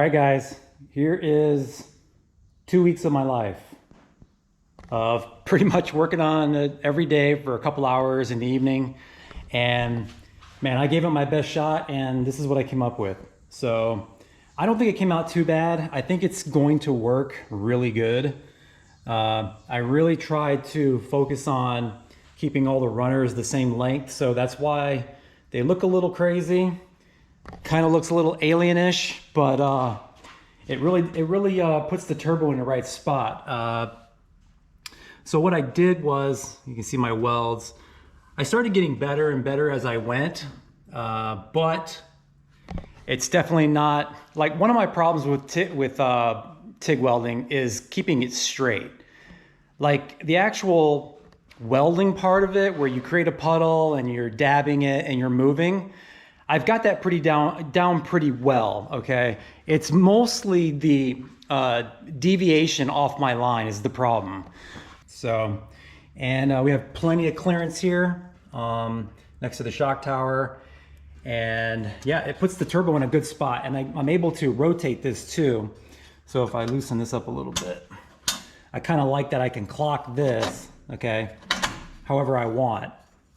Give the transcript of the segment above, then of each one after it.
All right, guys, here is 2 weeks of my life of pretty much working on it every day for a couple hours in the evening. And man, I gave it my best shot and this is what I came up with. So I don't think it came out too bad. I think it's going to work really good. I really tried to focus on keeping all the runners the same length. So that's why they look a little crazy. Kind of looks a little alienish, but it really puts the turbo in the right spot. So what I did was, you can see my welds. I started getting better and better as I went, but it's definitely not like one of my problems with TIG welding is keeping it straight. Like the actual welding part of it, where you create a puddle and you're dabbing it and you're moving, I've got that pretty down pretty well, okay? It's mostly the deviation off my line is the problem. So, and we have plenty of clearance here next to the shock tower. And yeah, it puts the turbo in a good spot. And I'm able to rotate this too. So if I loosen this up a little bit, I kind of like that I can clock this, okay, however I want.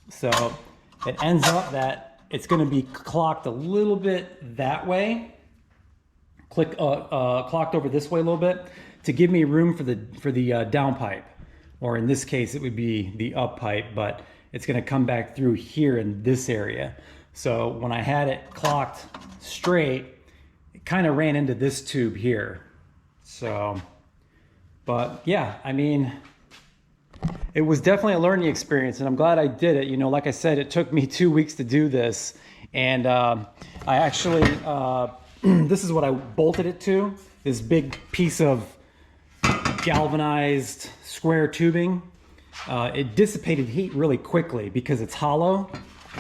So it ends up that it's going to be clocked a little bit that way, clocked over this way a little bit to give me room for the down pipe, or in this case it would be the up pipe, but it's going to come back through here in this area. So when I had it clocked straight, it kind of ran into this tube here. So, but yeah, I mean, it was definitely a learning experience and I'm glad I did it. You know, like I said, it took me 2 weeks to do this. And I actually, this is what I bolted it to, this big piece of galvanized square tubing. It dissipated heat really quickly because it's hollow,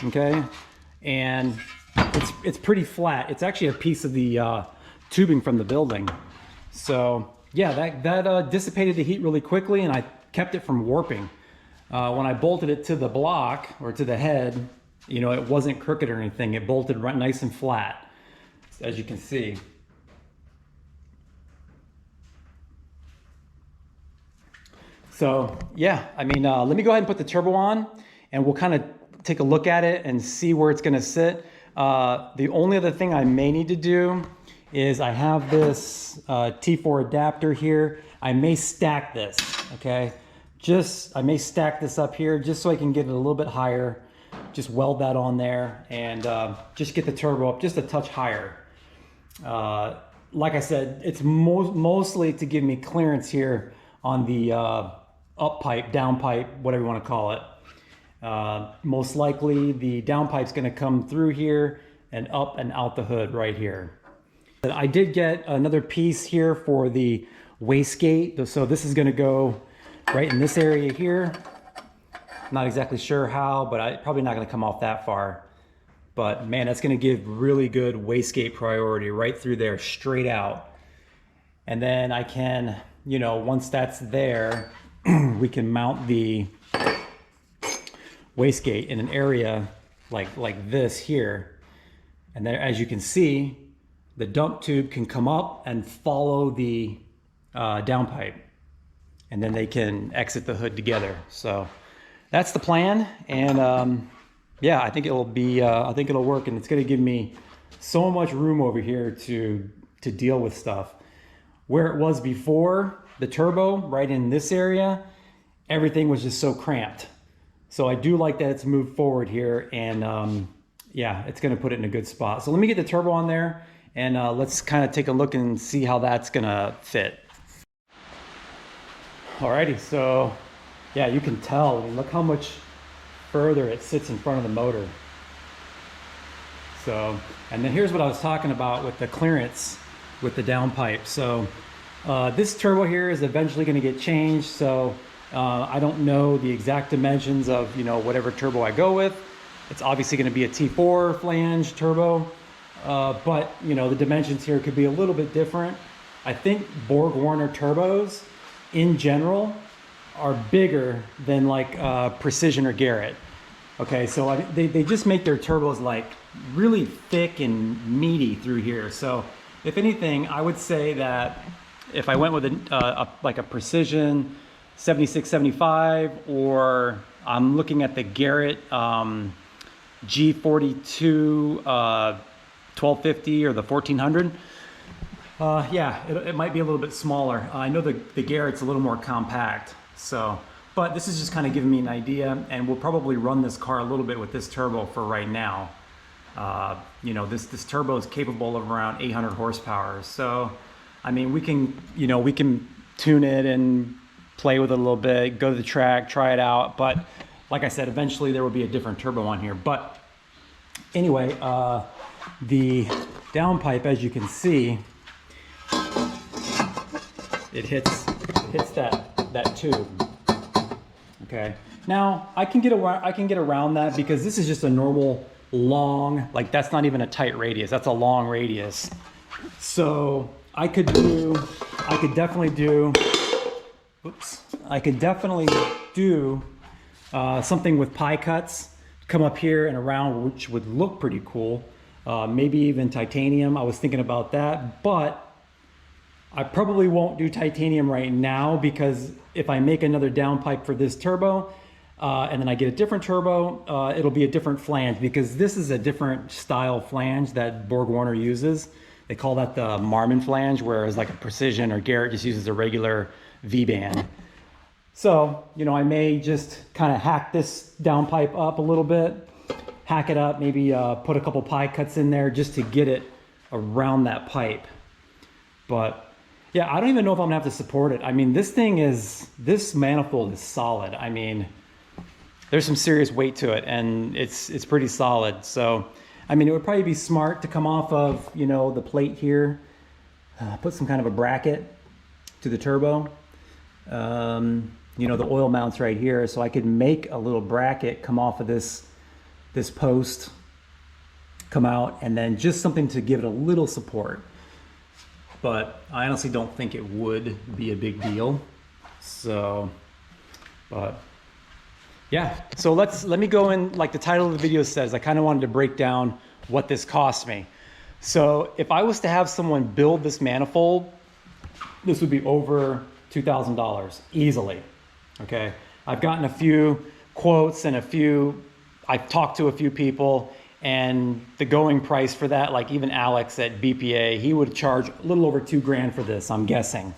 okay? And it's pretty flat. It's actually a piece of the tubing from the building. So yeah, that dissipated the heat really quickly and I kept it from warping. When I bolted it to the block or to the head, you know, it wasn't crooked or anything. It bolted right nice and flat, as you can see. So yeah, I mean, let me go ahead and put the turbo on and we'll kind of take a look at it and see where it's going to sit. The only other thing I may need to do is I have this T4 adapter here. I may stack this, okay? I may stack this up here just so I can get it a little bit higher. Just weld that on there and just get the turbo up just a touch higher. Like I said, it's mostly to give me clearance here on the up pipe, down pipe, whatever you want to call it. Most likely the down pipe's going to come through here and up and out the hood right here. I did get another piece here for the wastegate. So this is going to go right in this area here. Not exactly sure how, but probably not going to come off that far. But man, that's going to give really good wastegate priority right through there, straight out. And then I can, you know, once that's there, we can mount the wastegate in an area like this here. And then as you can see, the dump tube can come up and follow the downpipe, and then they can exit the hood together. So that's the plan, and yeah, I think it'll be, I think it'll work, and it's going to give me so much room over here to deal with stuff. Where it was before, the turbo, right in this area, everything was just so cramped. So I do like that it's moved forward here, and yeah, it's going to put it in a good spot. So let me get the turbo on there, and let's kind of take a look and see how that's going to fit. Alrighty, so yeah, you can tell. I mean, look how much further it sits in front of the motor. So, and then here's what I was talking about with the clearance with the downpipe. So this turbo here is eventually going to get changed. So I don't know the exact dimensions of, you know, whatever turbo I go with. It's obviously going to be a T4 flange turbo, but you know, the dimensions here could be a little bit different. I think Borg-Warner turbos in general are bigger than like Precision or Garrett. Okay, so they just make their turbos like really thick and meaty through here. So if anything, I would say that if I went with like a precision 7675, or I'm looking at the Garrett G42 1250 or the 1400. Yeah, it might be a little bit smaller. I know the Garrett's a little more compact. So, but this is just kind of giving me an idea, and we'll probably run this car a little bit with this turbo for right now. You know, this turbo is capable of around 800 horsepower. So, I mean, we can tune it and play with it a little bit, go to the track, try it out. But like I said, eventually there will be a different turbo on here. But anyway, the downpipe, as you can see, it hits that tube. Okay. Now I can get around that because this is just a normal long, like that's not even a tight radius. That's a long radius. So I could definitely do something with pie cuts, come up here and around, which would look pretty cool. Maybe even titanium. I was thinking about that, but I probably won't do titanium right now, because if I make another downpipe for this turbo, and then I get a different turbo, it'll be a different flange, because this is a different style flange that BorgWarner uses. They call that the Marmon flange, whereas like a Precision or Garrett just uses a regular V-band. So, you know, I may just kind of hack this downpipe up a little bit, hack it up, maybe put a couple pie cuts in there just to get it around that pipe. But yeah, I don't even know if I'm gonna have to support it. I mean, this manifold is solid. I mean, there's some serious weight to it, and it's pretty solid. So, I mean, it would probably be smart to come off of, you know, the plate here, put some kind of a bracket to the turbo. You know, the oil mounts right here, so I could make a little bracket come off of this post, come out, and then just something to give it a little support. But I honestly don't think it would be a big deal. So, but yeah, so let me go in, like the title of the video says, I kind of wanted to break down what this cost me. So if I was to have someone build this manifold, this would be over $2,000 easily. Okay, I've gotten a few quotes and I've talked to a few people, and the going price for that, like even Alex at BPA, he would charge a little over $2,000 for this, I'm guessing.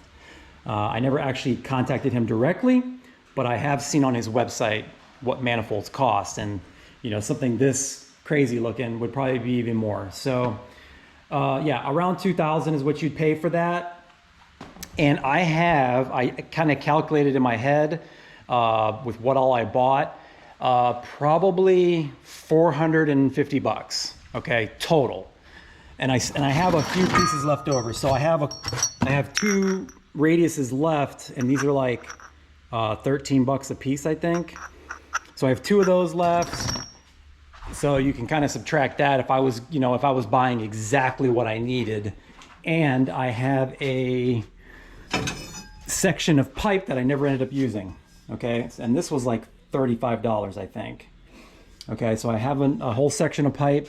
I never actually contacted him directly, but I have seen on his website what manifolds cost, and you know, something this crazy looking would probably be even more. So yeah, around $2,000 is what you'd pay for that. And I kind of calculated in my head with what all I bought, probably $450, okay, total. And I have a few pieces left over. So I have two radiuses left, and these are like $13 a piece, I think. So I have two of those left. So you can kind of subtract that if I was buying exactly what I needed. And I have a section of pipe that I never ended up using. Okay, and this was like $35, I think. Okay, so I have a whole section of pipe.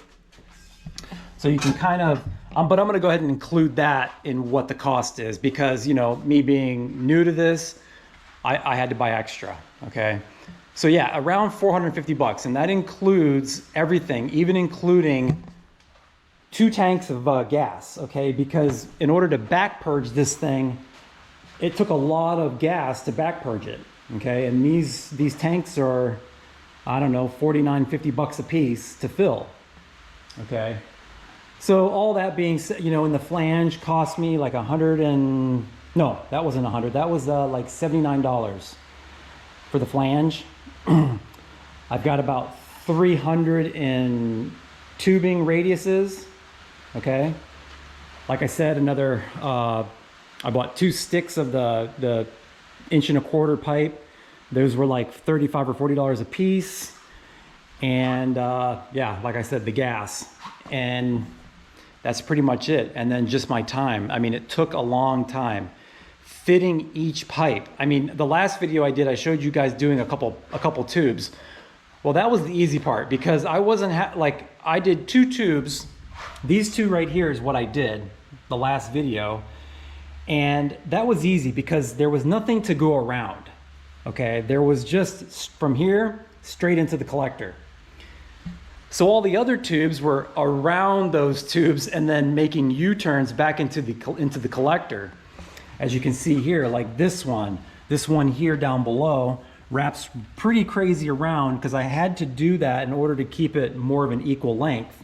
So you can kind of, but I'm gonna go ahead and include that in what the cost is, because, you know, me being new to this, I had to buy extra, okay? So yeah, around $450, and that includes everything, even including 2 tanks of gas, okay? Because in order to back purge this thing, it took a lot of gas to back purge it, okay? And these tanks are, I don't know, $49, $50 a piece to fill, okay? So all that being said, you know, and the flange cost me like no, that wasn't 100. That was like $79 for the flange. I've got about 300 in tubing radiuses, okay? Like I said, another, I bought 2 sticks of the 1.25" pipe. Those were like $35 or $40 a piece. And yeah, like I said, the gas. And that's pretty much it. And then just my time. I mean, it took a long time fitting each pipe. I mean, the last video I did, I showed you guys doing a couple tubes. Well, that was the easy part, because I wasn't I did 2 tubes. These 2 right here is what I did. the last video. And that was easy because there was nothing to go around. Okay, there was just from here straight into the collector. So all the other tubes were around those tubes and then making U-turns back into the collector. As you can see here, like this one here down below wraps pretty crazy around because I had to do that in order to keep it more of an equal length.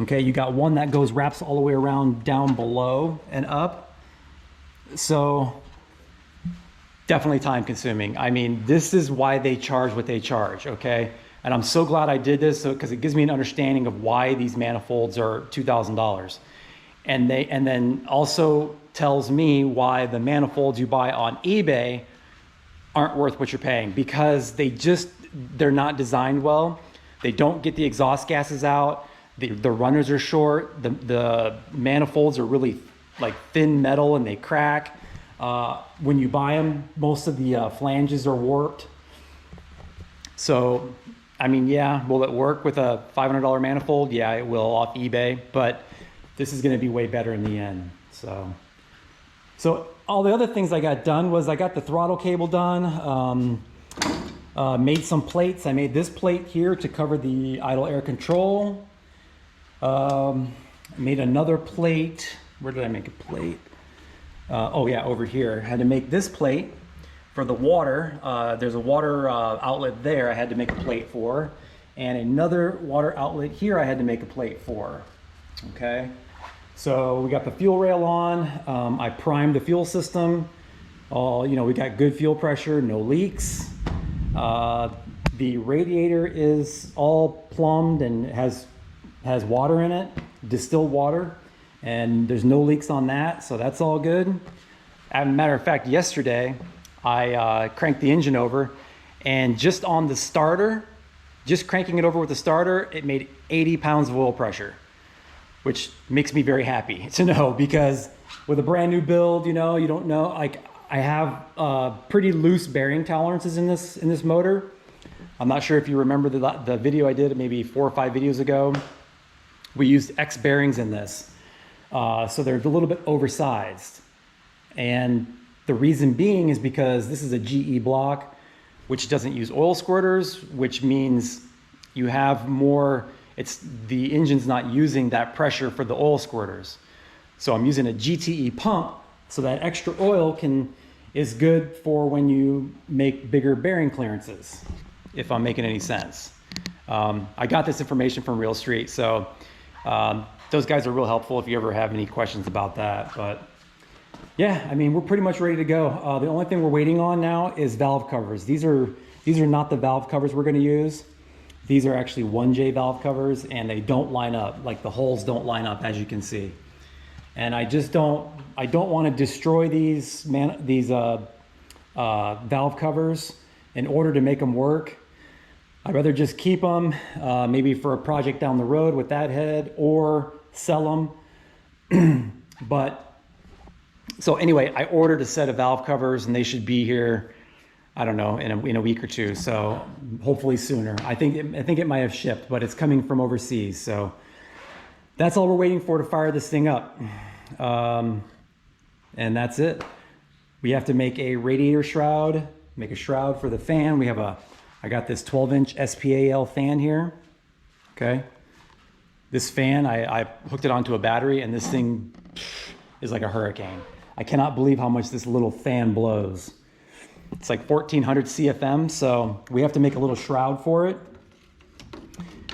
Okay, you got one that wraps all the way around down below and up. So definitely time consuming. I mean, this is why they charge what they charge, okay? And I'm so glad I did this because it gives me an understanding of why these manifolds are $2,000. And then also tells me why the manifolds you buy on eBay aren't worth what you're paying, because they're not designed well. They don't get the exhaust gases out. The runners are short. The manifolds are really like thin metal and they crack. When you buy them, most of the flanges are warped. So, I mean, yeah, will it work with a $500 manifold? Yeah, it will off eBay, but this is going to be way better in the end. So all the other things I got done was I got the throttle cable done, made some plates. I made this plate here to cover the idle air control. Made another plate. Where did I make a plate? Oh yeah, over here. I had to make this plate for the water. There's a water outlet there I had to make a plate for. And another water outlet here I had to make a plate for. Okay. So we got the fuel rail on. I primed the fuel system. We got good fuel pressure, no leaks. The radiator is all plumbed and has water in it, distilled water, and there's no leaks on that, so that's all good. As a matter of fact, yesterday I cranked the engine over, and just on the starter, just cranking it over with the starter, it made 80 pounds of oil pressure, which makes me very happy to know, because with a brand new build, you don't know, like I have pretty loose bearing tolerances in this motor. I'm not sure if you remember the video I did maybe 4 or 5 videos ago. We used X bearings in this. So they're a little bit oversized. And the reason being is because this is a GE block, which doesn't use oil squirters, which means you have more, the engine's not using that pressure for the oil squirters. So I'm using a GTE pump, so that extra oil is good for when you make bigger bearing clearances, if I'm making any sense. I got this information from Real Street, so those guys are real helpful if you ever have any questions about that. But yeah, I mean, we're pretty much ready to go. The only thing we're waiting on now is valve covers. These are not the valve covers we're going to use. These are actually 1J valve covers, and they don't line up. Like the holes don't line up, as you can see. And I don't want to destroy these valve covers in order to make them work. I'd rather just keep them, maybe for a project down the road with that head, or sell them. So anyway, I ordered a set of valve covers, and they should be here, I don't know, in a week or two. So hopefully sooner. I think it might have shipped, but it's coming from overseas. So that's all we're waiting for to fire this thing up. And that's it. We have to make a radiator shroud, make a shroud for the fan. I got this 12-inch SPAL fan here. Okay. This fan, I hooked it onto a battery, and this thing is like a hurricane. I cannot believe how much this little fan blows. It's like 1400 CFM, so we have to make a little shroud for it.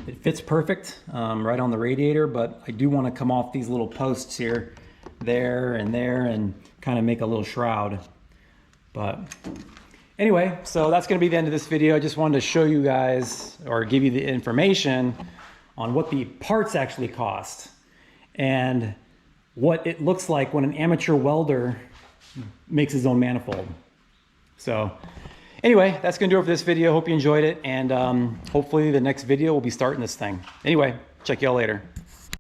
It fits perfect right on the radiator, but I do want to come off these little posts here, there, and kind of make a little shroud. But anyway, so that's going to be the end of this video. I just wanted to show you guys, or give you the information on what the parts actually cost and what it looks like when an amateur welder makes his own manifold. So anyway, that's going to do it for this video. Hope you enjoyed it, and hopefully the next video will be starting this thing. Anyway, check y'all later.